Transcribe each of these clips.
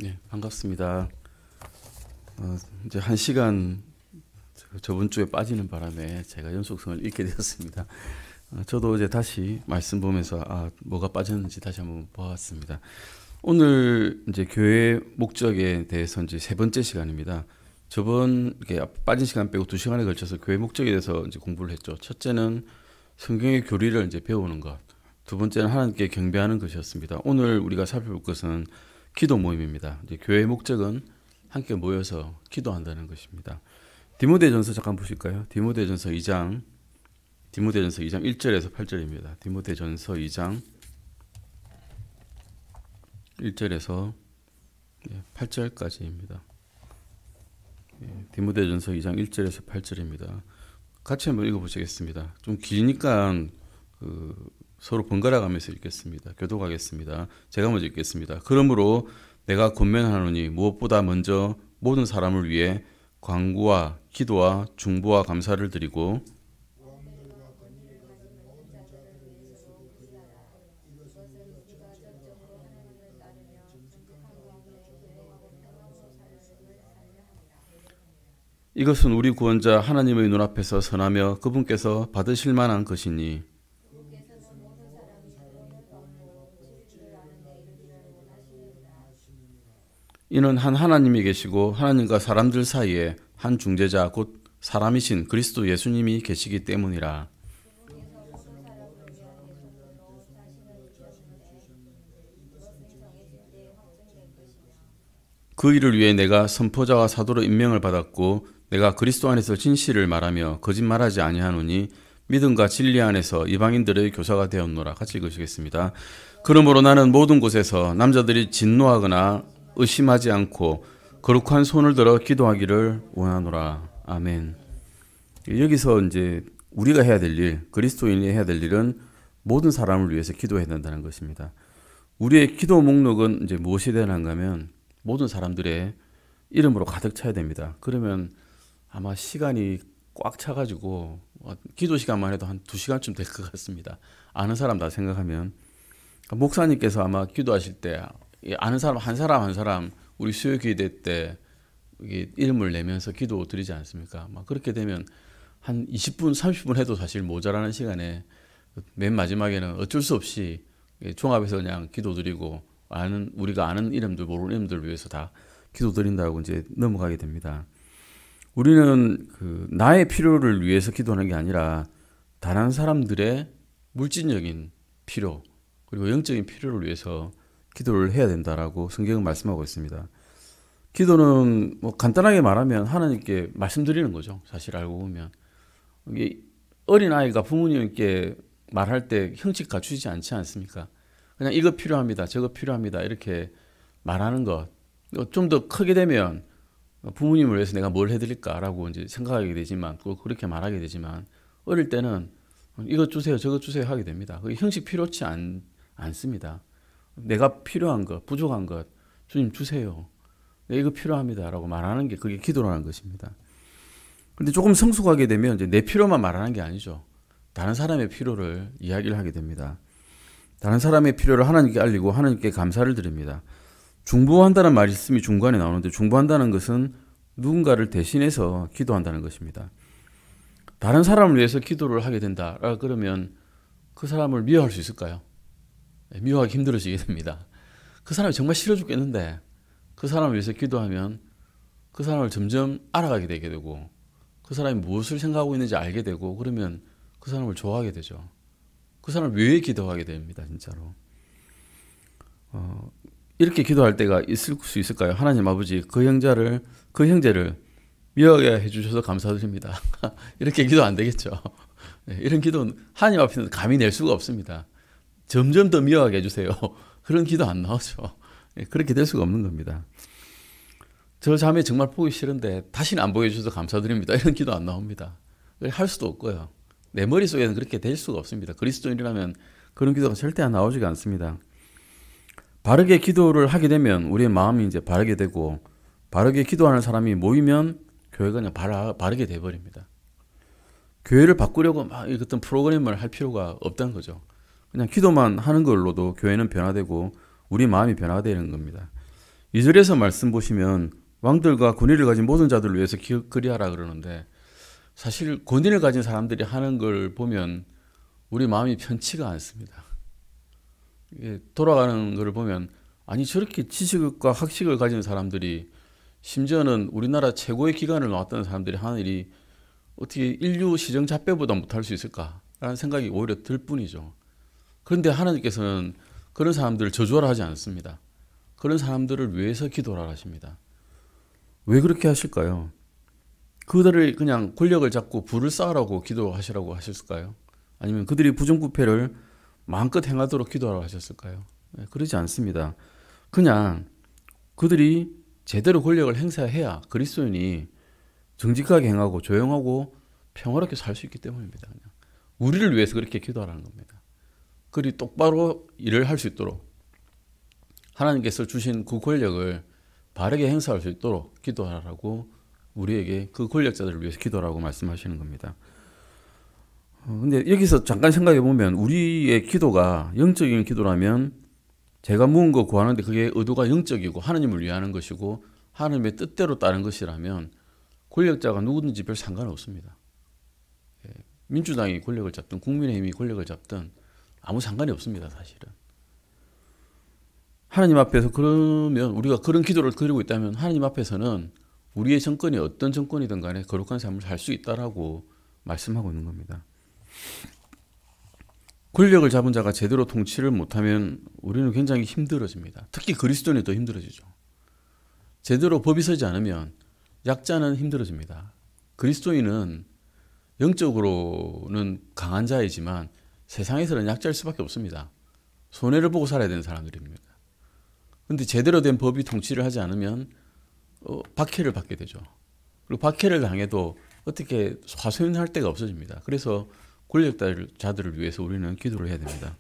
네, 반갑습니다. 이제 한 시간 저번 주에 빠지는 바람에 제가 연속성을 잃게 되었습니다. 저도 이제 다시 말씀 보면서 뭐가 빠졌는지 다시 한번 보았습니다. 오늘 이제 교회 목적에 대해서 이제 세 번째 시간입니다. 저번 이렇게 빠진 시간 빼고 2시간에 걸쳐서 교회 목적에 대해서 이제 공부를 했죠. 첫째는 성경의 교리를 이제 배우는 것, 두 번째는 하나님께 경배하는 것이었습니다. 오늘 우리가 살펴볼 것은 기도 모임입니다. 이제 교회의 목적은 함께 모여서 기도한다는 것입니다. 디모데전서 잠깐 보실까요? 디모데전서 2장 1절에서 8절입니다. 디모데전서 2장 1절에서 8절까지입니다. 디모데전서 2장 1절에서 8절입니다. 같이 한번 읽어보시겠습니다. 좀 기니까 서로 번갈아 가면서 읽겠습니다. 교독하겠습니다. 제가 먼저 읽겠습니다. 그러므로 내가 권면하노니 무엇보다 먼저 모든 사람을 위해 간구와 기도와 중보와 감사를 드리고 이것은 우리 구원자 하나님의 눈앞에서 선하며 그분께서 받으실 만한 것이니 이는 한 하나님이 계시고 하나님과 사람들 사이에 한 중재자 곧 사람이신 그리스도 예수님이 계시기 때문이라. 그 일을 위해 내가 선포자와 사도로 임명을 받았고 내가 그리스도 안에서 진실을 말하며 거짓말하지 아니하노니 믿음과 진리 안에서 이방인들의 교사가 되었노라. 같이 읽으시겠습니다. 그러므로 나는 모든 곳에서 남자들이 진노하거나 의심하지 않고 거룩한 손을 들어 기도하기를 원하노라. 아멘. 여기서 이제 우리가 해야 될 일, 그리스도인이 해야 될 일은 모든 사람을 위해서 기도해야 된다는 것입니다. 우리의 기도 목록은 이제 무엇이 되는가 하면 모든 사람들의 이름으로 가득 차야 됩니다. 그러면 아마 시간이 꽉 차가지고 기도 시간만 해도 한 2시간쯤 될 것 같습니다. 아는 사람 다 생각하면. 목사님께서 아마 기도하실 때 아는 사람 한 사람 우리 수요 기대 때 이름을 내면서 기도 드리지 않습니까? 막 그렇게 되면 한 20분, 30분 해도 사실 모자라는 시간에 맨 마지막에는 어쩔 수 없이 종합해서 그냥 기도 드리고 우리가 아는 이름들, 모르는 이름들을 위해서 다 기도 드린다고 이제 넘어가게 됩니다. 우리는 나의 필요를 위해서 기도하는 게 아니라 다른 사람들의 물질적인 필요 그리고 영적인 필요를 위해서 기도를 해야 된다라고 성경은 말씀하고 있습니다. 기도는 뭐 간단하게 말하면 하나님께 말씀드리는 거죠. 사실 알고 보면 이게 어린아이가 부모님께 말할 때 형식 갖추지 않지 않습니까? 그냥 이거 필요합니다. 저거 필요합니다. 이렇게 말하는 것. 좀 더 크게 되면 부모님을 위해서 내가 뭘 해드릴까라고 이제 생각하게 되지만 또 그렇게 말하게 되지만 어릴 때는 이것 주세요. 저것 주세요 하게 됩니다. 그게 형식 필요치 않습니다. 내가 필요한 것, 부족한 것, 주님 주세요. 네, 이거 필요합니다라고 말하는 게 그게 기도라는 것입니다. 그런데 조금 성숙하게 되면 이제 내 필요만 말하는 게 아니죠. 다른 사람의 필요를 이야기를 하게 됩니다. 다른 사람의 필요를 하나님께 알리고 하나님께 감사를 드립니다. 중보한다는 말씀이 중간에 나오는데 중보한다는 것은 누군가를 대신해서 기도한다는 것입니다. 다른 사람을 위해서 기도를 하게 된다. 그러면 그 사람을 미워할 수 있을까요? 미워하기 힘들어지게 됩니다. 그 사람이 정말 싫어 죽겠는데 그 사람을 위해서 기도하면 그 사람을 점점 알아가게 되게 되고 그 사람이 무엇을 생각하고 있는지 알게 되고 그러면 그 사람을 좋아하게 되죠. 그 사람을 왜 기도하게 됩니다. 진짜로. 이렇게 기도할 때가 있을 수 있을까요? 하나님 아버지 그 형제를 미워하게 해주셔서 감사드립니다. 이렇게 기도 안 되겠죠. 이런 기도는 하나님 앞에는 감히 낼 수가 없습니다. 점점 더 미워하게 해주세요. 그런 기도 안 나오죠. 그렇게 될 수가 없는 겁니다. 저 자매 정말 보기 싫은데 다시는 안 보여주셔서 감사드립니다. 이런 기도 안 나옵니다. 할 수도 없고요. 내 머릿속에는 그렇게 될 수가 없습니다. 그리스도인이라면 그런 기도가 절대 나오지가 않습니다. 바르게 기도를 하게 되면 우리의 마음이 이제 바르게 되고 바르게 기도하는 사람이 모이면 교회가 그냥 바르게 돼버립니다. 교회를 바꾸려고 막 어떤 프로그램을 할 필요가 없다는 거죠. 그냥 기도만 하는 걸로도 교회는 변화되고 우리 마음이 변화되는 겁니다. 2절에서 말씀 보시면 왕들과 권위를 가진 모든 자들을 위해서 그리하라 그러는데, 사실 권위를 가진 사람들이 하는 걸 보면 우리 마음이 편치가 않습니다. 돌아가는 것을 보면, 아니 저렇게 지식과 학식을 가진 사람들이, 심지어는 우리나라 최고의 기관을 나왔던 사람들이 하는 일이 어떻게 인류 시정 잡배보다 못할 수 있을까라는 생각이 오히려 들 뿐이죠. 그런데 하나님께서는 그런 사람들을 저주하라 하지 않습니다. 그런 사람들을 위해서 기도하라 하십니다. 왜 그렇게 하실까요? 그들을 그냥 권력을 잡고 부를 쌓으라고 기도하시라고 하셨을까요? 아니면 그들이 부정부패를 마음껏 행하도록 기도하라고 하셨을까요? 그러지 않습니다. 그냥 그들이 제대로 권력을 행사해야 그리스도인이 정직하게 행하고 조용하고 평화롭게 살 수 있기 때문입니다. 그냥 우리를 위해서 그렇게 기도하라는 겁니다. 그들이 똑바로 일을 할 수 있도록, 하나님께서 주신 그 권력을 바르게 행사할 수 있도록 기도하라고, 우리에게 그 권력자들을 위해서 기도하라고 말씀하시는 겁니다. 근데 여기서 잠깐 생각해 보면, 우리의 기도가 영적인 기도라면 제가 무언가 구하는데 그게 의도가 영적이고 하나님을 위하는 것이고 하나님의 뜻대로 따른 것이라면 권력자가 누구든지 별 상관없습니다. 민주당이 권력을 잡든 국민의힘이 권력을 잡든 아무 상관이 없습니다, 사실은. 하나님 앞에서 그러면, 우리가 그런 기도를 드리고 있다면 하나님 앞에서는 우리의 정권이 어떤 정권이든 간에 거룩한 삶을 살 수 있다라고 말씀하고 있는 겁니다. 권력을 잡은 자가 제대로 통치를 못하면 우리는 굉장히 힘들어집니다. 특히 그리스도인이 더 힘들어지죠. 제대로 법이 서지 않으면 약자는 힘들어집니다. 그리스도인은 영적으로는 강한 자이지만 세상에서는 약자일 수밖에 없습니다. 손해를 보고 살아야 되는 사람들입니다. 그런데 제대로 된 법이 통치를 하지 않으면 박해를 받게 되죠. 그리고 박해를 당해도 어떻게 화소연할 데가 없어집니다. 그래서 권력자들을 위해서 우리는 기도를 해야 됩니다.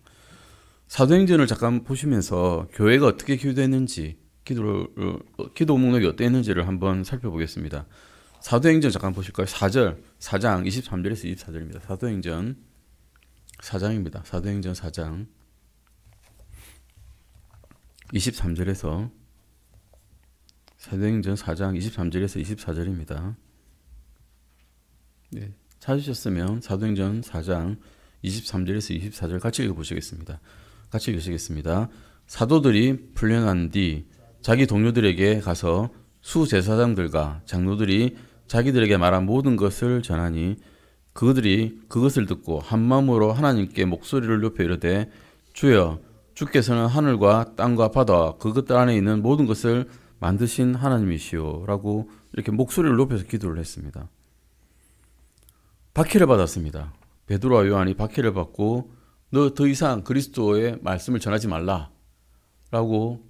사도행전을 잠깐 보시면서 교회가 어떻게 기도했는지, 기도 목록이 어땠는지를 한번 살펴보겠습니다. 사도행전 잠깐 보실까요? 4장 23절에서 24절입니다. 사도행전 4장입니다. 사도행전 4장 23절에서 사도행전 4장 23절에서 24절입니다. 네, 찾으셨으면 사도행전 4장 23절에서 24절 같이 읽어보시겠습니다. 같이 읽으시겠습니다. 사도들이 풀려난 뒤 자기 동료들에게 가서 수제사장들과 장로들이 자기들에게 말한 모든 것을 전하니, 그들이 그것을 듣고 한 마음으로 하나님께 목소리를 높여 이르되, 주여, 주께서는 하늘과 땅과 바다와 그것들 안에 있는 모든 것을 만드신 하나님이시오 라고 이렇게 목소리를 높여서 기도를 했습니다. 박해를 받았습니다. 베드로와 요한이 박해를 받고, 너 더 이상 그리스도의 말씀을 전하지 말라 라고,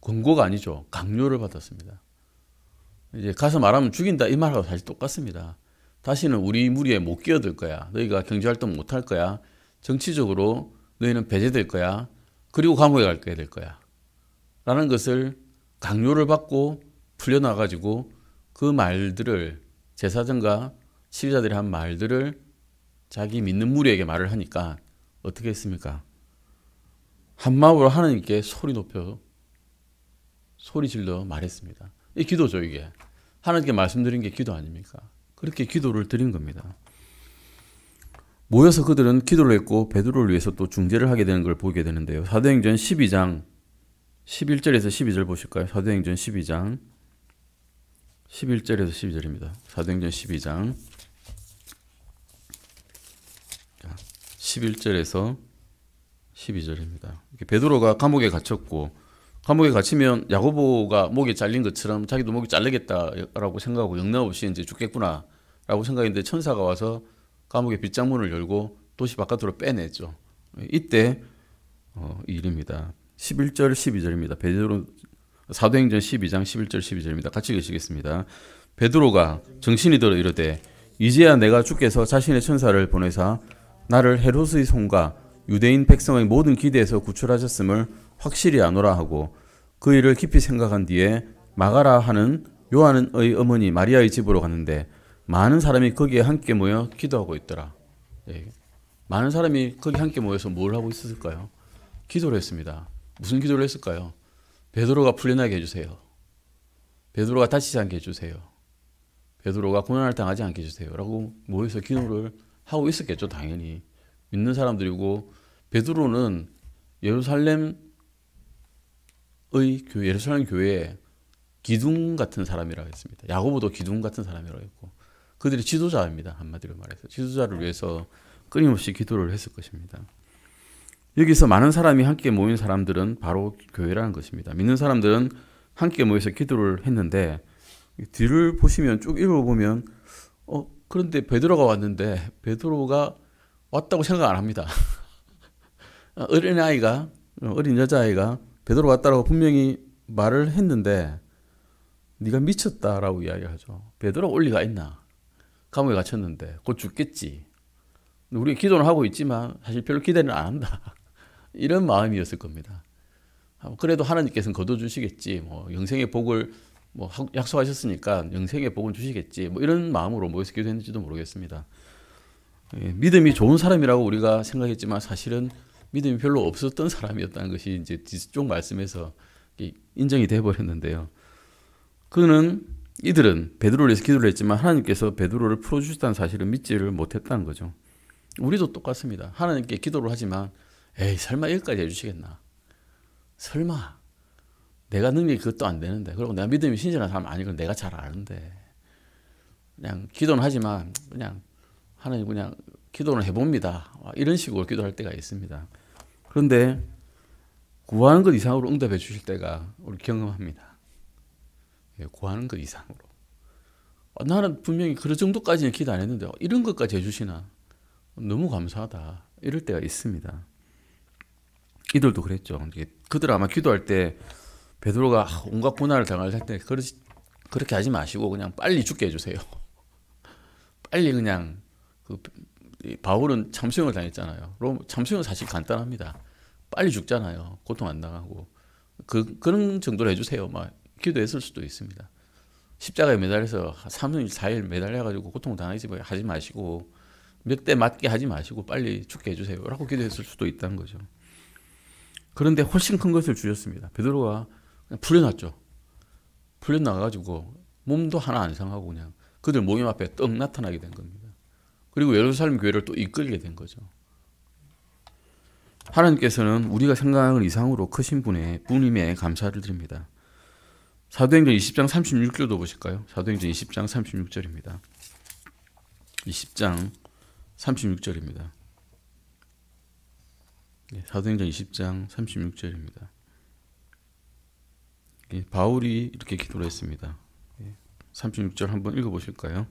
권고가 아니죠, 강요를 받았습니다. 이제 가서 말하면 죽인다 이 말하고 사실 똑같습니다. 다시는 우리 무리에 못 끼어들 거야. 너희가 경제활동 못 할 거야. 정치적으로 너희는 배제될 거야. 그리고 감옥에 가게 될 거야. 라는 것을 강요를 받고 풀려나가지고 그 말들을, 제사장과 시위자들이 한 말들을 자기 믿는 무리에게 말을 하니까 어떻게 했습니까? 한마음으로 하나님께 소리 질러 말했습니다. 이 기도죠, 이게. 하나님께 말씀드린 게 기도 아닙니까? 그렇게 기도를 드린 겁니다. 모여서 그들은 기도를 했고 베드로를 위해서 또 중재를 하게 되는 걸 보게 되는데요. 사도행전 12장 11절에서 12절 보실까요? 사도행전 12장 11절에서 12절입니다. 사도행전 12장 11절에서 12절입니다. 베드로가 감옥에 갇혔고, 감옥에 갇히면 야고보가 목이 잘린 것처럼 자기도 목이 잘리겠다라고 생각하고 영락없이 이제 죽겠구나라고 생각했는데, 천사가 와서 감옥의 빗장문을 열고 도시 바깥으로 빼냈죠. 이때 일입니다. 11절 12절입니다. 베드로, 사도행전 12장 11절 12절입니다. 같이 읽으시겠습니다. 베드로가 정신이 들어 이르되, 이제야 내가 주께서 자신의 천사를 보내사 나를 헤롯의 손과 유대인 백성의 모든 기대에서 구출하셨음을 확실히 아노라 하고, 그 일을 깊이 생각한 뒤에 마가라 하는 요한의 어머니 마리아의 집으로 갔는데 많은 사람이 거기에 함께 모여 기도하고 있더라. 예. 많은 사람이 거기 함께 모여서 뭘 하고 있었을까요? 기도를 했습니다. 무슨 기도를 했을까요? 베드로가 풀려나게 해주세요. 베드로가 다치지 않게 해주세요. 베드로가 고난을 당하지 않게 해주세요. 라고 모여서 기도를 하고 있었겠죠. 당연히. 믿는 사람들이고, 베드로는 예루살렘 교회의 기둥 같은 사람이라고 했습니다. 야고보도 기둥 같은 사람이라고 했고, 그들이 지도자입니다. 한마디로 말해서. 지도자를 위해서 끊임없이 기도를 했을 것입니다. 여기서 많은 사람이 함께 모인 사람들은 바로 교회라는 것입니다. 믿는 사람들은 함께 모여서 기도를 했는데, 뒤를 보시면 쭉 읽어보면 그런데 베드로가 왔는데 베드로가 왔다고 생각 안 합니다. 어린 여자아이가 베드로 왔다라고 분명히 말을 했는데 네가 미쳤다라고 이야기하죠. 베드로가 올 리가 있나? 감옥에 갇혔는데 곧 죽겠지. 우리 기도는 하고 있지만 사실 별로 기대는 안 한다. 이런 마음이었을 겁니다. 그래도 하나님께서는 거둬주시겠지. 영생의 복을 약속하셨으니까 영생의 복을 주시겠지. 이런 마음으로 모여서 기도했는지도 모르겠습니다. 믿음이 좋은 사람이라고 우리가 생각했지만 사실은 믿음이 별로 없었던 사람이었다는 것이 이제 뒤쪽 말씀에서 인정이 돼 버렸는데요. 이들은 베드로를 위해서 기도를 했지만 하나님께서 베드로를 풀어주셨다는 사실을 믿지를 못했다는 거죠. 우리도 똑같습니다. 하나님께 기도를 하지만 에이 설마 여기까지 해주시겠나? 설마 내가 능력이 그것도 안 되는데, 그리고 내가 믿음이 신실한 사람 아니고 내가 잘 아는데, 그냥 기도는 하지만 그냥 하나님 그냥 기도는 해봅니다. 이런 식으로 기도할 때가 있습니다. 그런데 구하는 것 이상으로 응답해 주실 때가 우리 경험합니다. 구하는 것 이상으로. 나는 분명히 그 정도까지는 기도 안 했는데 이런 것까지 해주시나? 너무 감사하다. 이럴 때가 있습니다. 이들도 그랬죠. 그들 아마 기도할 때 베드로가 온갖 고난을 당할 때 그렇게 하지 마시고 그냥 빨리 죽게 해주세요. 빨리 그냥 바울은 참수형을 당했잖아요. 참수형은 사실 간단합니다. 빨리 죽잖아요. 고통 안 당하고 그런 정도로 해주세요. 막 기도했을 수도 있습니다. 십자가에 매달려서 3일 4일 매달려가지고 고통 당하지 하지 마시고 몇 대 맞게 하지 마시고 빨리 죽게 해주세요. 라고 기도했을 수도 있다는 거죠. 그런데 훨씬 큰 것을 주셨습니다. 베드로가 그냥 풀려났죠. 풀려나가지고 몸도 하나 안 상하고 그냥 그들 모임 앞에 떡 나타나게 된 겁니다. 그리고 예루살렘 교회를 또 이끌게 된 거죠. 하나님께서는 우리가 생각하는 이상으로 크신 분임에 감사를 드립니다. 사도행전 20장 36절도 보실까요? 사도행전 20장 36절입니다. 20장 36절입니다. 사도행전 20장 36절입니다. 바울이 이렇게 기도를 했습니다. 36절 한번 읽어보실까요?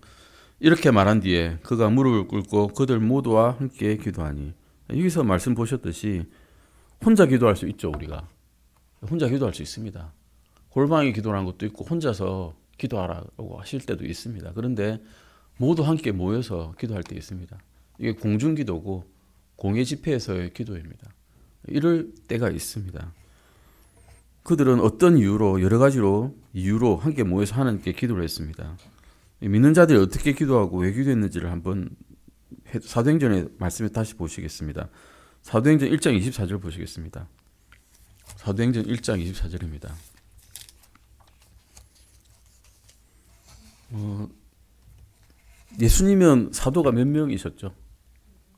이렇게 말한 뒤에 그가 무릎을 꿇고 그들 모두와 함께 기도하니, 여기서 말씀 보셨듯이 혼자 기도할 수 있죠. 우리가 혼자 기도할 수 있습니다. 골방에 기도하는 것도 있고 혼자서 기도하라고 하실 때도 있습니다. 그런데 모두 함께 모여서 기도할 때 있습니다. 이게 공중기도고 공예 집회에서의 기도입니다. 이럴 때가 있습니다. 그들은 어떤 이유로 여러 가지로 이유로 함께 모여서 하나님께 기도를 했습니다. 믿는 자들이 어떻게 기도하고 왜 기도했는지를 한번 사도행전의 말씀에 다시 보시겠습니다. 사도행전 1장 24절 보시겠습니다. 사도행전 1장 24절입니다. 예수님은 사도가 몇 명이셨죠?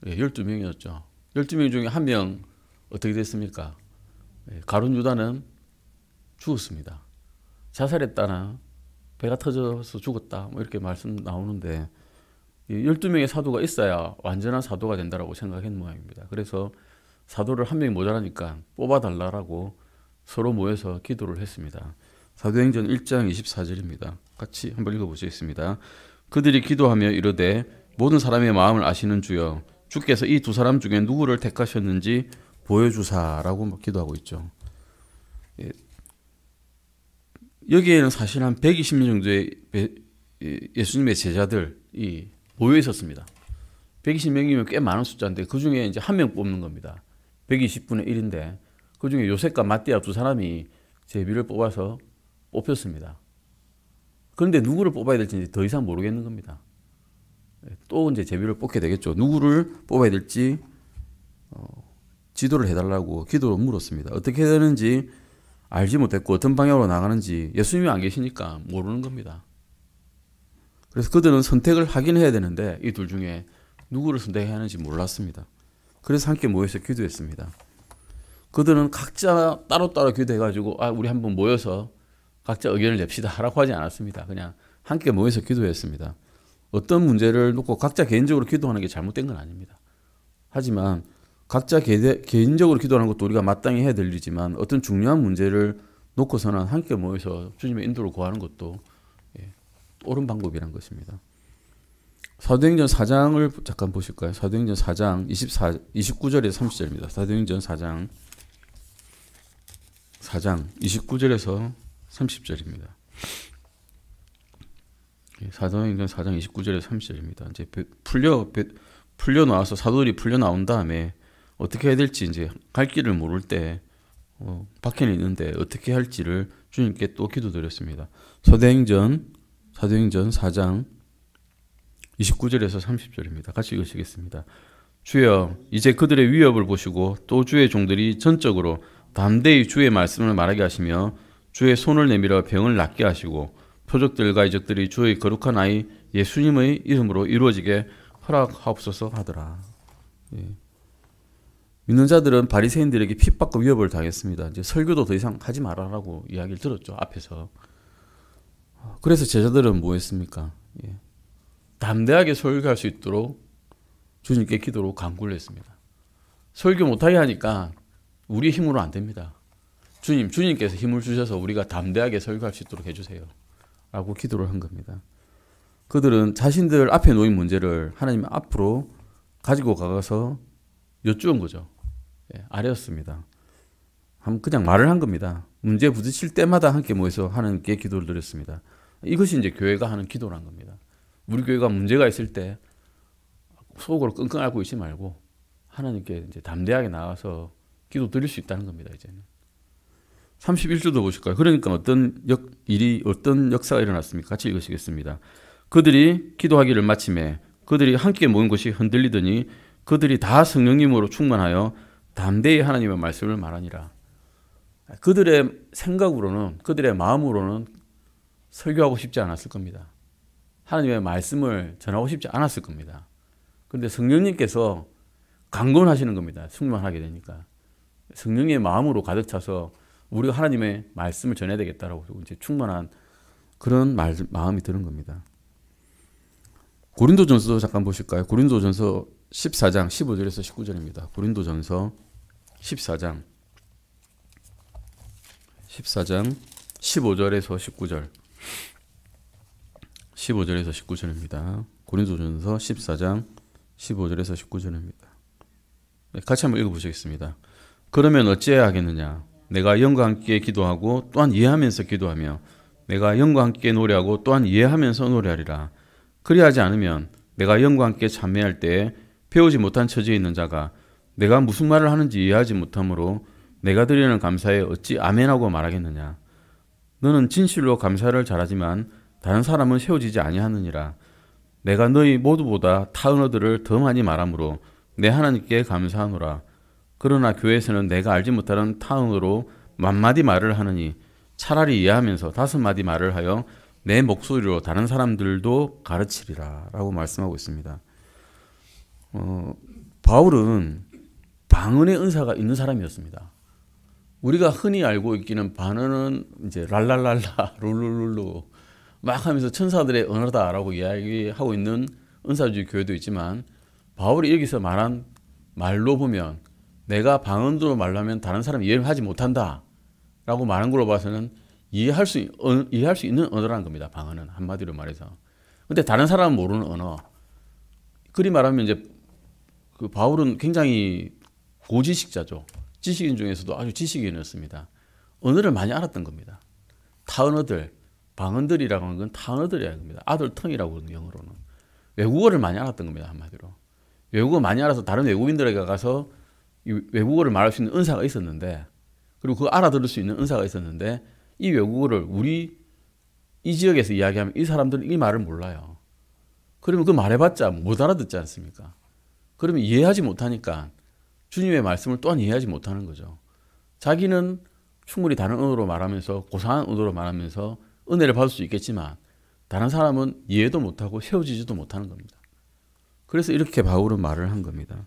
12명이었죠. 12명 중에 한 명 어떻게 됐습니까? 가룟 유다는 죽었습니다. 자살했다나 배가 터져서 죽었다 이렇게 말씀 나오는데 12명의 사도가 있어야 완전한 사도가 된다고 생각한 모양입니다. 그래서 사도를 한 명이 모자라니까 뽑아달라고 서로 모여서 기도를 했습니다. 사도행전 1장 24절입니다. 같이 한번 읽어보시겠습니다. 그들이 기도하며 이르되 모든 사람의 마음을 아시는 주여 주께서 이 두 사람 중에 누구를 택하셨는지 보여주사라고 기도하고 있죠. 여기에는 사실 한 120명 정도의 예수님의 제자들이 모여 있었습니다. 120명이면 꽤 많은 숫자인데 그 중에 이제 한 명 뽑는 겁니다. 120분의 1인데 그 중에 요셉과 마띠아 두 사람이 제비를 뽑아서 뽑혔습니다. 그런데 누구를 뽑아야 될지 더 이상 모르겠는 겁니다. 또 이제 제비를 뽑게 되겠죠. 누구를 뽑아야 될지 지도를 해달라고 기도로 물었습니다. 어떻게 되는지 알지 못했고 어떤 방향으로 나가는지 예수님이 안 계시니까 모르는 겁니다. 그래서 그들은 선택을 하긴 해야 되는데 이 둘 중에 누구를 선택해야 하는지 몰랐습니다. 그래서 함께 모여서 기도했습니다. 그들은 각자 따로따로 기도해가지고 우리 한번 모여서 각자 의견을 냅시다 라고 하지 않았습니다. 그냥 함께 모여서 기도했습니다. 어떤 문제를 놓고 각자 개인적으로 기도하는 게 잘못된 건 아닙니다. 하지만 각자 개인적으로 기도하는 것도 우리가 마땅히 해야 될 일이지만 어떤 중요한 문제를 놓고서는 함께 모여서 주님의 인도를 구하는 것도 옳은 방법이란 것입니다. 사도행전 4장을 잠깐 보실까요? 사도행전 4장 29절에서 30절입니다. 사도행전 4장 29절에서 30절입니다. 사도행전 4장 29절에서 30절입니다. 이제 풀려 나와서 사도들이 풀려 나온 다음에 어떻게 해야 될지 이제 갈 길을 모를 때 밖에는 있는데 어떻게 할지를 주님께 또 기도드렸습니다. 사도행전 4장 29절에서 30절입니다. 같이 읽으시겠습니다. 주여 이제 그들의 위협을 보시고 또 주의 종들이 전적으로 담대히 주의 말씀을 말하게 하시며 주의 손을 내밀어 병을 낫게 하시고 표적들과 이적들이 주의 거룩한 아이 예수님의 이름으로 이루어지게 허락하옵소서 하더라. 믿는 자들은 바리새인들에게 핍박과 위협을 당했습니다. 이제 설교도 더 이상 하지 말아라고 이야기를 들었죠. 앞에서. 그래서 제자들은 뭐 했습니까? 담대하게 설교할 수 있도록 주님께 기도로 간구를 했습니다. 설교 못하게 하니까 우리의 힘으로 안 됩니다. 주님께서 힘을 주셔서 우리가 담대하게 설교할 수 있도록 해주세요. 라고 기도를 한 겁니다. 그들은 자신들 앞에 놓인 문제를 하나님 앞으로 가지고 가서 여쭈은 거죠. 아뢰었습니다. 그냥 말을 한 겁니다. 문제에 부딪힐 때마다 함께 모여서 하나님께 기도를 드렸습니다. 이것이 이제 교회가 하는 기도란 겁니다. 우리 교회가 문제가 있을 때 속으로 끙끙 앓고 있지 말고 하나님께 이제 담대하게 나와서 기도 드릴 수 있다는 겁니다. 이제는 31절도 보실까요? 그러니까 어떤 역사가 일어났습니까? 같이 읽으시겠습니다. 그들이 기도하기를 마침에 그들이 함께 모인 곳이 흔들리더니 그들이 다 성령님으로 충만하여 담대히 하나님의 말씀을 말하니라. 그들의 생각으로는 그들의 마음으로는 설교하고 싶지 않았을 겁니다. 하나님의 말씀을 전하고 싶지 않았을 겁니다. 그런데 성령님께서 강권하시는 겁니다. 충만하게 되니까. 성령의 마음으로 가득 차서 우리가 하나님의 말씀을 전해야 되겠다라고 이제 충만한 그런 마음이 드는 겁니다. 고린도전서도 잠깐 보실까요? 고린도전서 14장 15절에서 19절입니다. 고린도전서 14장 15절에서 19절 15절에서 19절입니다. 고린도전서 14장 15절에서 19절입니다. 같이 한번 읽어보시겠습니다. 그러면 어찌해야 하겠느냐? 내가 영과 함께 기도하고 또한 이해하면서 기도하며 내가 영과 함께 노래하고 또한 이해하면서 노래하리라. 그리하지 않으면 내가 영과 함께 참회할 때에 배우지 못한 처지에 있는 자가 내가 무슨 말을 하는지 이해하지 못하므로 내가 드리는 감사에 어찌 아멘하고 말하겠느냐. 너는 진실로 감사를 잘하지만 다른 사람은 세워지지 아니하느니라. 내가 너희 모두보다 타 언어들을 더 많이 말하므로 내 하나님께 감사하노라. 그러나 교회에서는 내가 알지 못하는 타 언어로 만마디 말을 하느니 차라리 이해하면서 5마디 말을 하여 내 목소리로 다른 사람들도 가르치리라 라고 말씀하고 있습니다. 바울은 방언의 은사가 있는 사람이었습니다. 우리가 흔히 알고 있기는 방언은 이제 랄랄랄라 룰루룰루 막 하면서 천사들의 언어다라고 이야기하고 있는 은사주의 교회도 있지만 바울이 여기서 말한 말로 보면 내가 방언으로 말하면 다른 사람이 이해를 하지 못한다 라고 말한 걸로 봐서는 이해할 수 있는 언어라는 겁니다. 방언은 한마디로 말해서. 근데 다른 사람은 모르는 언어. 그리 말하면 이제 그 바울은 굉장히 고지식자죠. 지식인 중에서도 아주 지식인이었습니다. 언어를 많이 알았던 겁니다. 타 언어들, 방언들이라고 하는 건 타 언어들이라는 겁니다. 아들 텅이라고 하는 영어로는. 외국어를 많이 알았던 겁니다. 한마디로. 외국어 많이 알아서 다른 외국인들에게 가서 이 외국어를 말할 수 있는 은사가 있었는데 그리고 그 알아들을 수 있는 은사가 있었는데 이 외국어를 우리 이 지역에서 이야기하면 이 사람들은 이 말을 몰라요. 그러면 그 말해봤자 못 알아듣지 않습니까? 그러면 이해하지 못하니까 주님의 말씀을 또한 이해하지 못하는 거죠. 자기는 충분히 다른 언어로 말하면서 고상한 언어로 말하면서 은혜를 받을 수 있겠지만 다른 사람은 이해도 못하고 세워지지도 못하는 겁니다. 그래서 이렇게 바울은 말을 한 겁니다.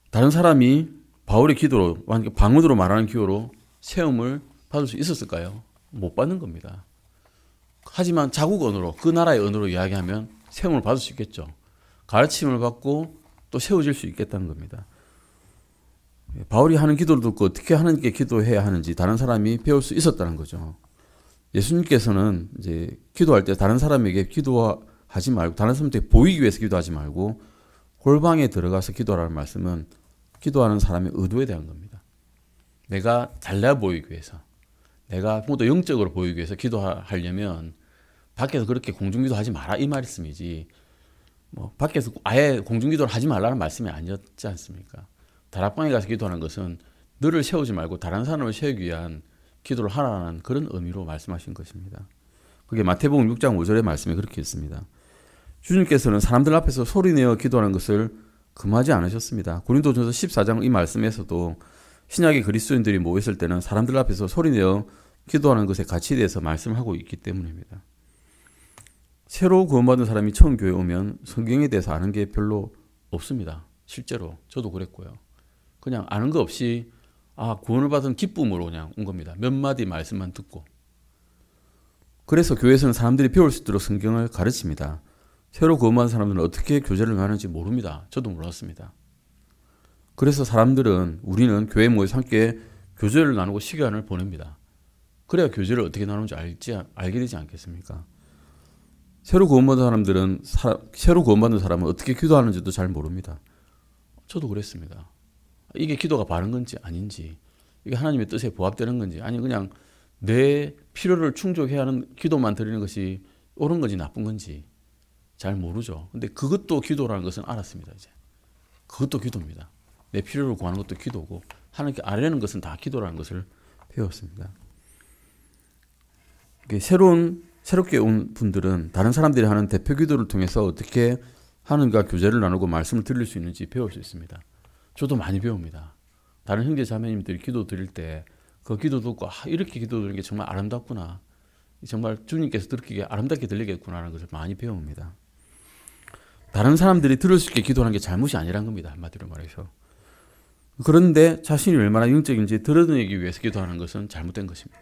다른 사람이 바울의 기도로, 방언으로 말하는 기도로 세움을 받을 수 있었을까요? 못 받는 겁니다. 하지만 자국 언어로, 그 나라의 언어로 이야기하면 세움을 받을 수 있겠죠. 가르침을 받고 또 세워질 수 있겠다는 겁니다. 바울이 하는 기도를 듣고 어떻게 하나님께 기도해야 하는지 다른 사람이 배울 수 있었다는 거죠. 예수님께서는 이제 기도할 때 다른 사람에게 기도하지 말고, 다른 사람한테 보이기 위해서 기도하지 말고 골방에 들어가서 기도하라는 말씀은 기도하는 사람의 의도에 대한 겁니다. 내가 달라 보이기 위해서, 내가 또 영적으로 보이기 위해서 기도하려면 밖에서 그렇게 공중기도 하지 마라 이 말씀이지, 밖에서 아예 공중기도를 하지 말라는 말씀이 아니었지 않습니까? 다락방에 가서 기도하는 것은 너를 세우지 말고 다른 사람을 세우기 위한 기도를 하라는 그런 의미로 말씀하신 것입니다. 그게 마태복음 6장 5절의 말씀에 그렇게 있습니다. 주님께서는 사람들 앞에서 소리내어 기도하는 것을 금하지 않으셨습니다. 고린도전서 14장 이 말씀에서도 신약의 그리스도인들이 모였을 때는 사람들 앞에서 소리내어 기도하는 것의 가치에 대해서 말씀하고 있기 때문입니다. 새로 구원받은 사람이 처음 교회에 오면 성경에 대해서 아는 게 별로 없습니다. 실제로 저도 그랬고요. 그냥 아는 거 없이 구원을 받은 기쁨으로 그냥 온 겁니다. 몇 마디 말씀만 듣고. 그래서 교회에서는 사람들이 배울 수 있도록 성경을 가르칩니다. 새로 구원받은 사람들은 어떻게 교제를 나누는지 모릅니다. 저도 몰랐습니다. 그래서 우리는 교회 모여서 함께 교제를 나누고 시간을 보냅니다. 그래야 교제를 어떻게 나누는지 알게 되지 않겠습니까? 새로 구원받은 사람은 어떻게 기도하는지도 잘 모릅니다. 저도 그랬습니다. 이게 기도가 바른 건지 아닌지, 이게 하나님의 뜻에 부합되는 건지, 아니면 그냥 내 필요를 충족해야 하는 기도만 드리는 것이 옳은 건지 나쁜 건지 잘 모르죠. 근데 그것도 기도라는 것은 알았습니다. 이제 그것도 기도입니다. 내 필요를 구하는 것도 기도고 하나님께 아뢰는 것은 다 기도라는 것을 배웠습니다. 새롭게 온 분들은 다른 사람들이 하는 대표 기도를 통해서 어떻게 하나님과 교제를 나누고 말씀을 드릴 수 있는지 배울 수 있습니다. 저도 많이 배웁니다. 다른 형제 자매님들이 기도 드릴 때 그 기도 듣고 이렇게 기도 드리는 게 정말 아름답구나, 정말 주님께서 듣기에 아름답게 들리겠구나 하는 것을 많이 배웁니다. 다른 사람들이 들을 수 있게 기도하는 게 잘못이 아니란 겁니다. 한마디로 말해서. 그런데 자신이 얼마나 영적인지 드러내기 위해서 기도하는 것은 잘못된 것입니다.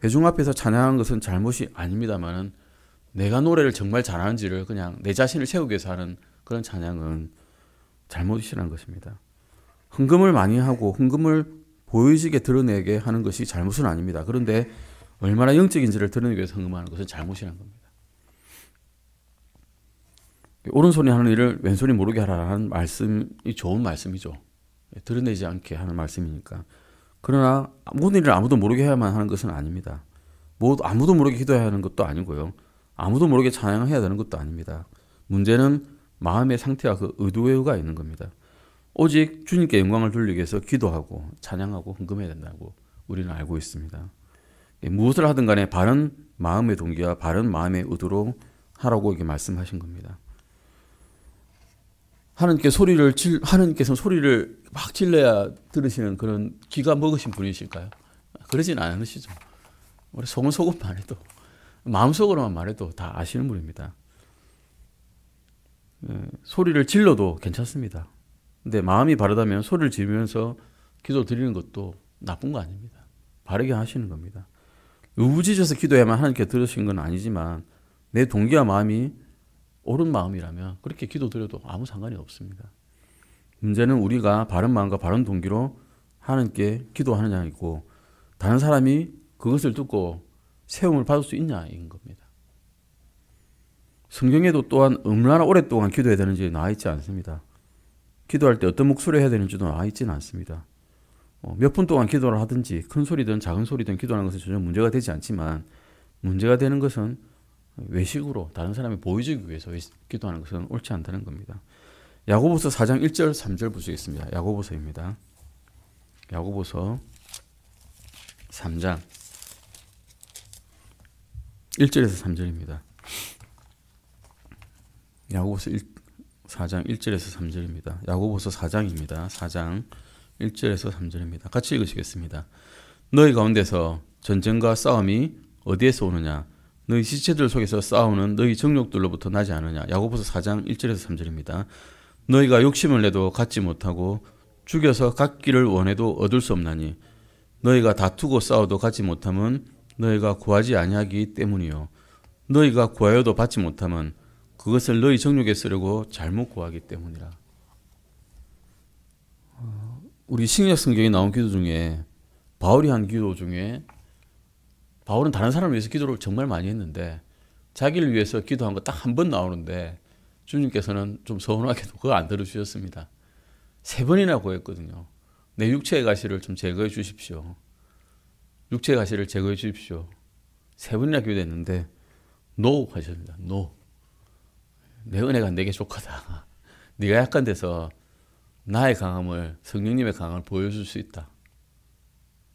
회중 앞에서 찬양하는 것은 잘못이 아닙니다만은 내가 노래를 정말 잘하는지를 그냥 내 자신을 세우기 위해서 하는 그런 찬양은 잘못이라는 것입니다. 헌금을 많이 하고 헌금을 보여지게 드러내게 하는 것이 잘못은 아닙니다. 그런데 얼마나 영적인지를 드러내기 위해서 헌금하는 것은 잘못이라는 겁니다. 오른손이 하는 일을 왼손이 모르게 하라는 말씀이 좋은 말씀이죠. 드러내지 않게 하는 말씀이니까. 그러나 모든 일을 아무도 모르게 해야만 하는 것은 아닙니다. 아무도 모르게 기도해야 하는 것도 아니고요. 아무도 모르게 찬양해야 되는 것도 아닙니다. 문제는 마음의 상태와 그 의도가 있는 겁니다. 오직 주님께 영광을 돌리기 위해서 기도하고 찬양하고 헌금해야 된다고 우리는 알고 있습니다. 무엇을 하든 간에 바른 마음의 동기와 바른 마음의 의도로 하라고 이렇게 말씀하신 겁니다. 하나님께서는 소리를 막 질러야 들으시는 그런 기가 먹으신 분이실까요? 그러진 않으시죠. 우리 소금만 해도, 마음속으로만 말해도 다 아시는 분입니다. 소리를 질러도 괜찮습니다. 근데 마음이 바르다면 소리를 지르면서 기도 드리는 것도 나쁜 거 아닙니다. 바르게 하시는 겁니다. 우부짖어서 기도해야만 하나님께 들으신 건 아니지만 내 동기와 마음이 옳은 마음이라면 그렇게 기도 드려도 아무 상관이 없습니다. 문제는 우리가 바른 마음과 바른 동기로 하나님께 기도하느냐이고 다른 사람이 그것을 듣고 세움을 받을 수 있냐인 겁니다. 성경에도 또한 얼마나 오랫동안 기도해야 되는지 나와 있지 않습니다. 기도할 때 어떤 목소리를 해야 되는지도 나와 있지는 않습니다. 몇 분 동안 기도를 하든지 큰 소리든 작은 소리든 기도하는 것은 전혀 문제가 되지 않지만 문제가 되는 것은 외식으로 다른 사람이 보여주기 위해서 기도하는 것은 옳지 않다는 겁니다. 야고보서 4장 1절 3절 보시겠습니다. 야고보서입니다. 야고보서 3장 1절에서 3절입니다. 야고보서 4장 1절에서 3절입니다. 야고보서 4장입니다. 4장 1절에서 3절입니다. 같이 읽으시겠습니다. 너희 가운데서 전쟁과 싸움이 어디에서 오느냐? 너희 지체들 속에서 싸우는 너희 정욕들로부터 나지 않느냐? 야고보서 4장 1절에서 3절입니다. 너희가 욕심을 내도 갖지 못하고 죽여서 갖기를 원해도 얻을 수 없나니 너희가 다투고 싸워도 갖지 못함은 너희가 구하지 아니하기 때문이요 너희가 구하여도 받지 못함은 그것을 너희 정욕에 쓰려고 잘못 구하기 때문이라. 우리 신약 성경에 나온 기도 중에 바울이 한 기도 중에 바울은 다른 사람을 위해서 기도를 정말 많이 했는데 자기를 위해서 기도한 거 딱 한 번 나오는데 주님께서는 좀 서운하게도 그거 안 들어주셨습니다. 3번이나 구했거든요. 내 육체의 가시를 좀 제거해 주십시오. 육체의 가시를 제거해 주십시오. 3번이나 기도했는데 노 하셨습니다. 노. 내 은혜가 내게 족하다. 네가 약한 데서 나의 강함을 성령님의 강함을 보여줄 수 있다.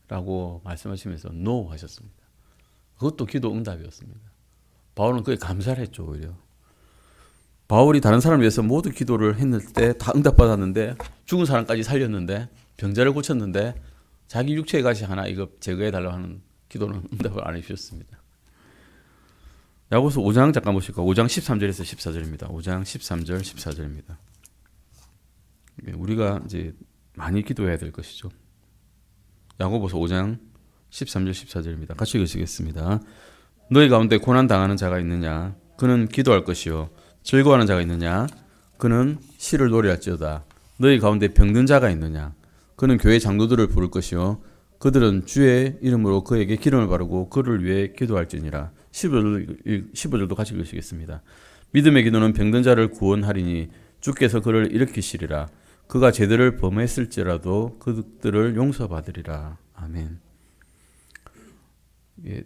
라고 말씀하시면서 노 하셨습니다. 그것도 기도 응답이었습니다. 바울은 그에 감사를 했죠. 오히려. 바울이 다른 사람을 위해서 모두 기도를 했을 때 다 응답받았는데 죽은 사람까지 살렸는데 병자를 고쳤는데 자기 육체의 가시 하나 이거 제거해달라고 하는 기도는 응답을 안 해주셨습니다. 야고보서 5장 잠깐 보실까요? 5장 13절에서 14절입니다. 5장 13절 14절입니다. 우리가 이제 많이 기도해야 될 것이죠. 야고보서 5장 13절 14절입니다. 같이 읽으시겠습니다. 너희 가운데 고난 당하는 자가 있느냐? 그는 기도할 것이요. 즐거워하는 자가 있느냐? 그는 시를 노래할지어다. 너희 가운데 병든 자가 있느냐? 그는 교회 장로들을 부를 것이요. 그들은 주의 이름으로 그에게 기름을 바르고 그를 위해 기도할지니라. 15절도 같이 읽으시겠습니다. 믿음의 기도는 병든 자를 구원하리니 주께서 그를 일으키시리라. 그가 죄들을 범했을지라도 그들을 용서받으리라. 아멘. 예,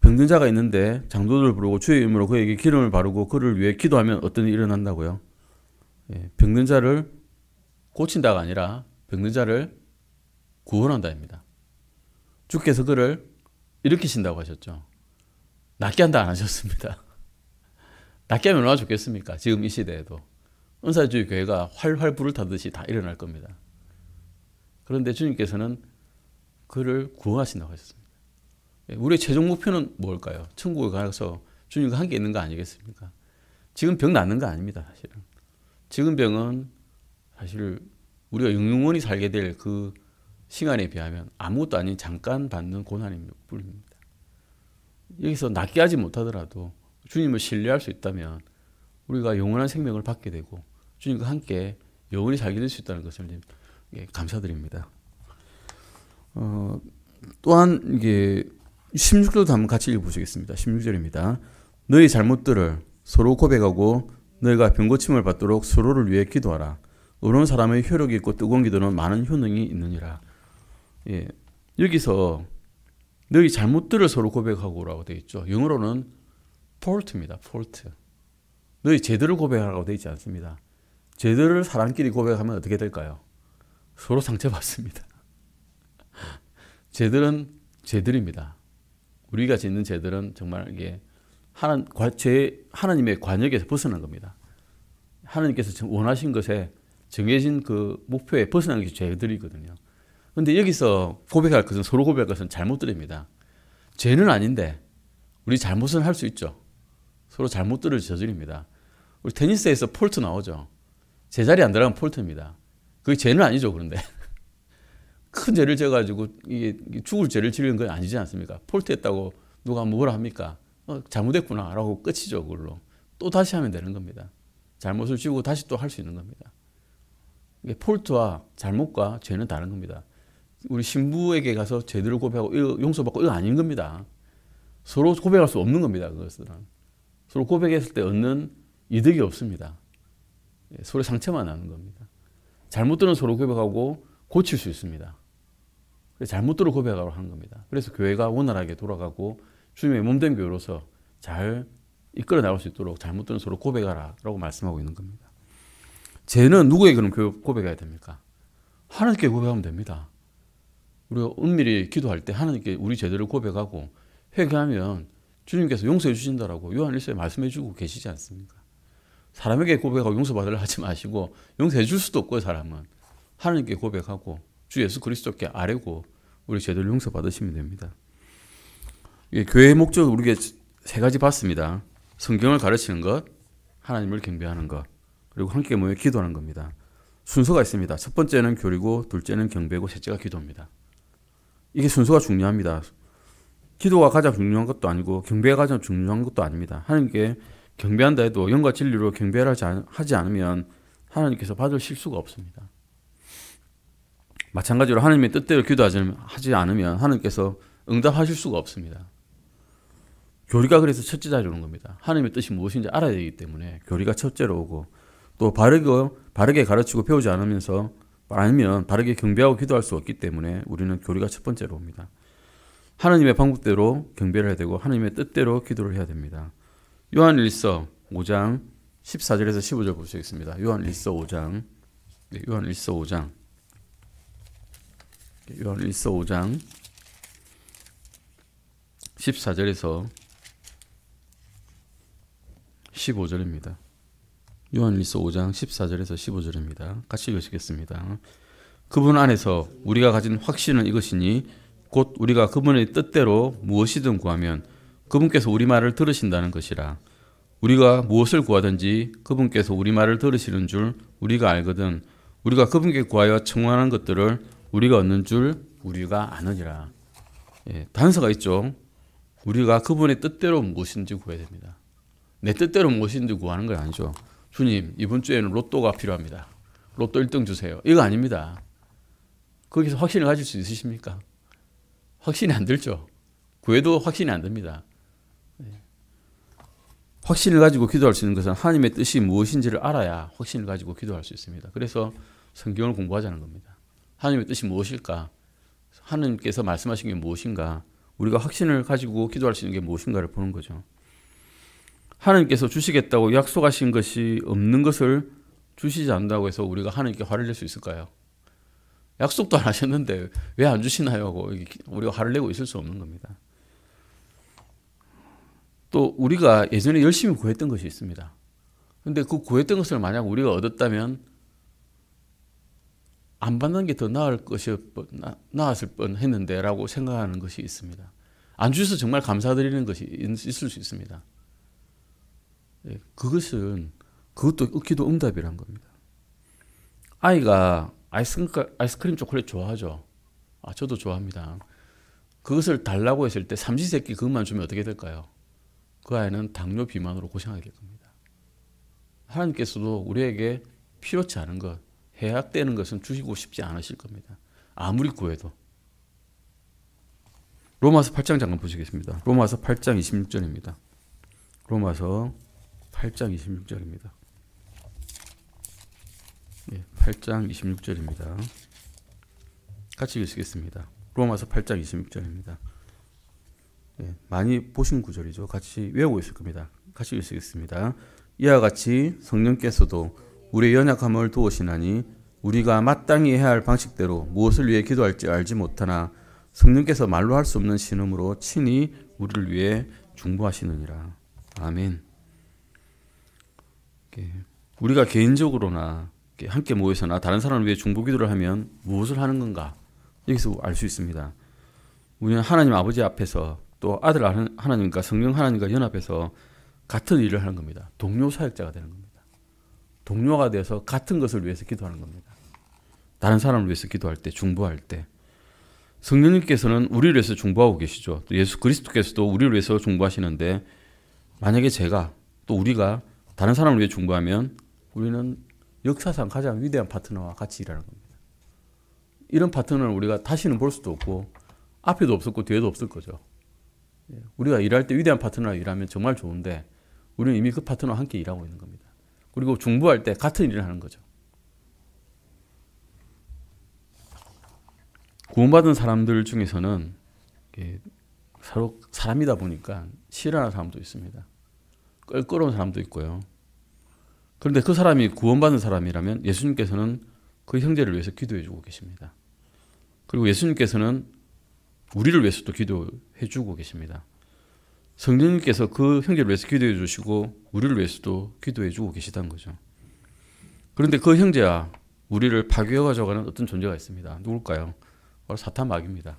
병든 자가 있는데 장로들을 부르고 주의 이름으로 그에게 기름을 바르고 그를 위해 기도하면 어떤 일이 일어난다고요? 예, 병든 자를 고친다가 아니라 병든 자를 구원한다입니다. 주께서 그를 일으키신다고 하셨죠. 낫게 한다 안 하셨습니다. 낫게 하면 얼마나 좋겠습니까? 지금 이 시대에도. 은사주의 교회가 활활 불을 타듯이 다 일어날 겁니다. 그런데 주님께서는 그를 구원하신다고 하셨습니다. 우리의 최종 목표는 뭘까요? 천국에 가서 주님과 함께 있는 거 아니겠습니까? 지금 병 낫는 거 아닙니다. 사실은. 지금 병은 사실 우리가 영원히 살게 될 그 시간에 비하면 아무것도 아닌 잠깐 받는 고난일 뿐입니다. 여기서 낫게 하지 못하더라도 주님을 신뢰할 수 있다면 우리가 영원한 생명을 받게 되고 주님과 함께 영원히 살게 될 수 있다는 것을 감사드립니다. 또한 이게 16절도 한번 같이 읽어보시겠습니다. 16절입니다. 너희 잘못들을 서로 고백하고 너희가 병고침을 받도록 서로를 위해 기도하라. 의로운 사람의 효력이 있고 뜨거운 기도는 많은 효능이 있느니라. 예, 여기서 너희 잘못들을 서로 고백하고라고 되어 있죠. 영어로는 fault입니다. fault. 너희 죄들을 고백하라고 되어 있지 않습니다. 죄들을 사람끼리 고백하면 어떻게 될까요? 서로 상처받습니다. 죄들은 죄들입니다. 우리가 짓는 죄들은 정말 이게 하나님의 관역에서 벗어난 겁니다. 하나님께서 원하신 것에 정해진 그 목표에 벗어난 게 죄들이거든요. 그런데 여기서 고백할 것은 서로 고백할 것은 잘못들입니다. 죄는 아닌데 우리 잘못은 할 수 있죠. 서로 잘못들을 저지릅니다. 우리 테니스에서 폴트 나오죠. 제자리에 안 들어가면 폴트입니다. 그게 죄는 아니죠. 그런데 큰 죄를 져가지고 이게 죽을 죄를 지르는 건 아니지 않습니까? 폴트했다고 누가 뭐라 합니까? 잘못했구나 라고 끝이죠. 그걸로 또 다시 하면 되는 겁니다. 잘못을 지우고 다시 또 할 수 있는 겁니다. 이게 폴트와 잘못과 죄는 다른 겁니다. 우리 신부에게 가서 죄들을 고백하고 용서받고 이거 아닌 겁니다. 서로 고백할 수 없는 겁니다. 그것은 서로 고백했을 때 얻는 이득이 없습니다. 서로 상처만 나는 겁니다. 잘못들은 서로 고백하고 고칠 수 있습니다. 잘못들을 고백하라고 하는 겁니다. 그래서 교회가 원활하게 돌아가고 주님의 몸된 교회로서 잘 이끌어 나갈 수 있도록 잘못들은 서로 고백하라 라고 말씀하고 있는 겁니다. 죄는 누구에게 그럼 고백해야 됩니까? 하나님께 고백하면 됩니다. 우리가 은밀히 기도할 때 하나님께 우리 죄들을 고백하고 회개하면 주님께서 용서해 주신다라고 요한 1서에 말씀해 주고 계시지 않습니까? 사람에게 고백하고 용서받으려 하지 마시고 용서해 줄 수도 없고요. 사람은 하나님께 고백하고 주 예수 그리스도께 아뢰고 우리 죄들 용서받으시면 됩니다. 교회의 목적을 우리가 세 가지 봤습니다. 성경을 가르치는 것, 하나님을 경배하는 것, 그리고 함께 모여 기도하는 겁니다. 순서가 있습니다. 첫 번째는 교리고, 둘째는 경배고, 셋째가 기도입니다. 이게 순서가 중요합니다. 기도가 가장 중요한 것도 아니고 경배가 가장 중요한 것도 아닙니다. 하나님께 경배한다 해도 영과 진리로 경배를 하지 않으면 하나님께서 받으실 수가 없습니다. 마찬가지로 하나님의 뜻대로 기도하지 않으면 하나님께서 응답하실 수가 없습니다. 교리가 그래서 첫째 자리에 오는 겁니다. 하나님의 뜻이 무엇인지 알아야 되기 때문에 교리가 첫째로 오고, 또 바르게 가르치고 배우지 아니면 바르게 경배하고 기도할 수 없기 때문에 우리는 교리가 첫 번째로 옵니다. 하나님의 방법대로 경배를 해야 되고 하나님의 뜻대로 기도를 해야 됩니다. 요한일서 5장 14절에서 15절 보시겠습니다. 요한일서 5장 14절에서 15절입니다. 요한일서 5장 14절에서 15절입니다. 같이 읽으시겠습니다. 그분 안에서 우리가 가진 확신은 이것이니 곧 우리가 그분의 뜻대로 무엇이든 구하면 그분께서 우리 말을 들으신다는 것이라. 우리가 무엇을 구하든지 그분께서 우리 말을 들으시는 줄 우리가 알거든 우리가 그분께 구하여 청구하는 것들을 우리가 얻는 줄 우리가 아느니라. 단서가 있죠. 우리가 그분의 뜻대로 무엇인지 구해야 됩니다. 내 뜻대로 무엇인지 구하는 건 아니죠. 주님, 이번 주에는 로또가 필요합니다. 로또 1등 주세요. 이거 아닙니다. 거기서 확신을 가질 수 있으십니까? 확신이 안 들죠. 구해도 확신이 안 듭니다. 확신을 가지고 기도할 수 있는 것은 하나님의 뜻이 무엇인지를 알아야 확신을 가지고 기도할 수 있습니다. 그래서 성경을 공부하자는 겁니다. 하나님의 뜻이 무엇일까? 하나님께서 말씀하신 게 무엇인가? 우리가 확신을 가지고 기도할 수 있는 게 무엇인가를 보는 거죠. 하나님께서 주시겠다고 약속하신 것이 없는 것을 주시지 않는다고 해서 우리가 하나님께 화를 낼 수 있을까요? 약속도 안 하셨는데 왜 안 주시나요? 하고 우리가 화를 내고 있을 수 없는 겁니다. 또 우리가 예전에 열심히 구했던 것이 있습니다. 그런데 그 구했던 것을 만약 우리가 얻었다면 안 받는 게 더 나았을 뻔했는데 라고 생각하는 것이 있습니다. 안 주셔서 정말 감사드리는 것이 있을 수 있습니다. 그것도 기도 응답이란 겁니다. 아이가 아이스크림 초콜릿 좋아하죠. 저도 좋아합니다. 그것을 달라고 했을 때 삼시세끼 그것만 주면 어떻게 될까요? 그 아이는 당뇨 비만으로 고생하게 될 겁니다. 하나님께서도 우리에게 필요치 않은 것, 해약되는 것은 주시고 싶지 않으실 겁니다. 아무리 구해도. 로마서 8장 잠깐 보시겠습니다. 로마서 8장 26절입니다. 로마서 8장 26절입니다. 8장 26절입니다. 같이 읽으시겠습니다. 로마서 8장 26절입니다. 많이 보신 구절이죠. 같이 외우고 있을 겁니다. 같이 읽으시겠습니다. 이와 같이 성령께서도 우리의 연약함을 도우시나니 우리가 마땅히 해야 할 방식대로 무엇을 위해 기도할지 알지 못하나 성령께서 말로 할 수 없는 신음으로 친히 우리를 위해 중보하시느니라. 아멘. 우리가 개인적으로나 함께 모여서나 다른 사람을 위해 중보 기도를 하면 무엇을 하는 건가? 여기서 알 수 있습니다. 우리는 하나님 아버지 앞에서 또 아들 하나님과 성령 하나님과 연합해서 같은 일을 하는 겁니다. 동료 사역자가 되는 겁니다. 동료가 돼서 같은 것을 위해서 기도하는 겁니다. 다른 사람을 위해서 기도할 때, 중보할 때. 성령님께서는 우리를 위해서 중보하고 계시죠. 또 예수 그리스도께서도 우리를 위해서 중보하시는데 만약에 제가 또 우리가 다른 사람을 위해 중보하면 우리는 역사상 가장 위대한 파트너와 같이 일하는 겁니다. 이런 파트너를 우리가 다시는 볼 수도 없고 앞에도 없었고 뒤에도 없을 거죠. 우리가 일할 때 위대한 파트너와 일하면 정말 좋은데 우리는 이미 그 파트너와 함께 일하고 있는 겁니다. 그리고 중보할 때 같은 일을 하는 거죠. 구원받은 사람들 중에서는 서로 사람이다 보니까 싫어하는 사람도 있습니다. 껄끄러운 사람도 있고요. 그런데 그 사람이 구원받은 사람이라면 예수님께서는 그 형제를 위해서 기도해 주고 계십니다. 그리고 예수님께서는 우리를 위해서도 기도해 주고 계십니다. 성령님께서 그 형제를 위해서 기도해 주시고 우리를 위해서도 기도해 주고 계시다는 거죠. 그런데 그 형제와 우리를 파괴해 가져가는 어떤 존재가 있습니다. 누굴까요? 바로 사탄 마귀입니다.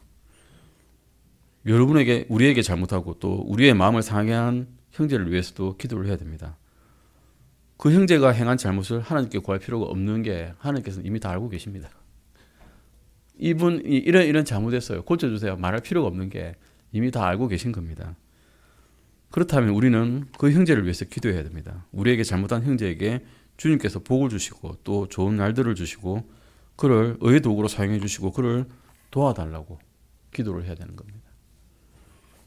여러분에게 우리에게 잘못하고 또 우리의 마음을 상하게 한 형제를 위해서도 기도를 해야 됩니다. 그 형제가 행한 잘못을 하나님께 구할 필요가 없는 게 하나님께서는 이미 다 알고 계십니다. 이분이 이런 잘못했어요. 고쳐주세요. 말할 필요가 없는 게 이미 다 알고 계신 겁니다. 그렇다면 우리는 그 형제를 위해서 기도해야 됩니다. 우리에게 잘못한 형제에게 주님께서 복을 주시고 또 좋은 날들을 주시고 그를 의의 도구로 사용해 주시고 그를 도와달라고 기도를 해야 되는 겁니다.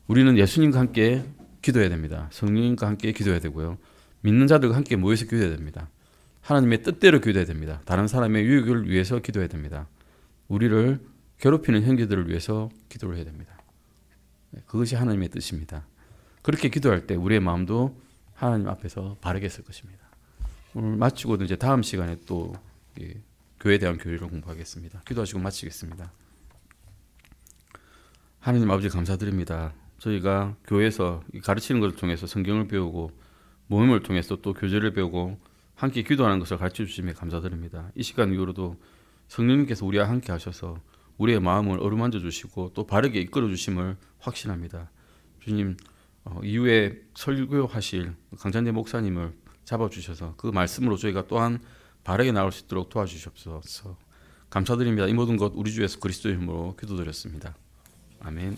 우리는 예수님과 함께 기도해야 됩니다. 성령님과 함께 기도해야 되고요. 믿는 자들과 함께 모여서 기도해야 됩니다. 하나님의 뜻대로 기도해야 됩니다. 다른 사람의 유익을 위해서 기도해야 됩니다. 우리를 괴롭히는 형제들을 위해서 기도를 해야 됩니다. 그것이 하나님의 뜻입니다. 그렇게 기도할 때 우리의 마음도 하나님 앞에서 바르게 쓸 것입니다. 오늘 마치고도 이제 다음 시간에 또 교회에 대한 교리를 공부하겠습니다. 기도하시고 마치겠습니다. 하나님 아버지 감사드립니다. 저희가 교회에서 가르치는 것을 통해서 성경을 배우고 모임을 통해서 또 교제를 배우고 함께 기도하는 것을 가르쳐 주심에 감사드립니다. 이 시간 이후로도 성령님께서 우리와 함께 하셔서 우리의 마음을 어루만져 주시고 또 바르게 이끌어 주심을 확신합니다. 주님, 이후에 설교하실 강찬재 목사님을 잡아주셔서 그 말씀으로 저희가 또한 바르게 나올 수 있도록 도와주시옵소서. 감사드립니다. 이 모든 것 우리 주 예수 그리스도의 이름으로 기도드렸습니다. 아멘.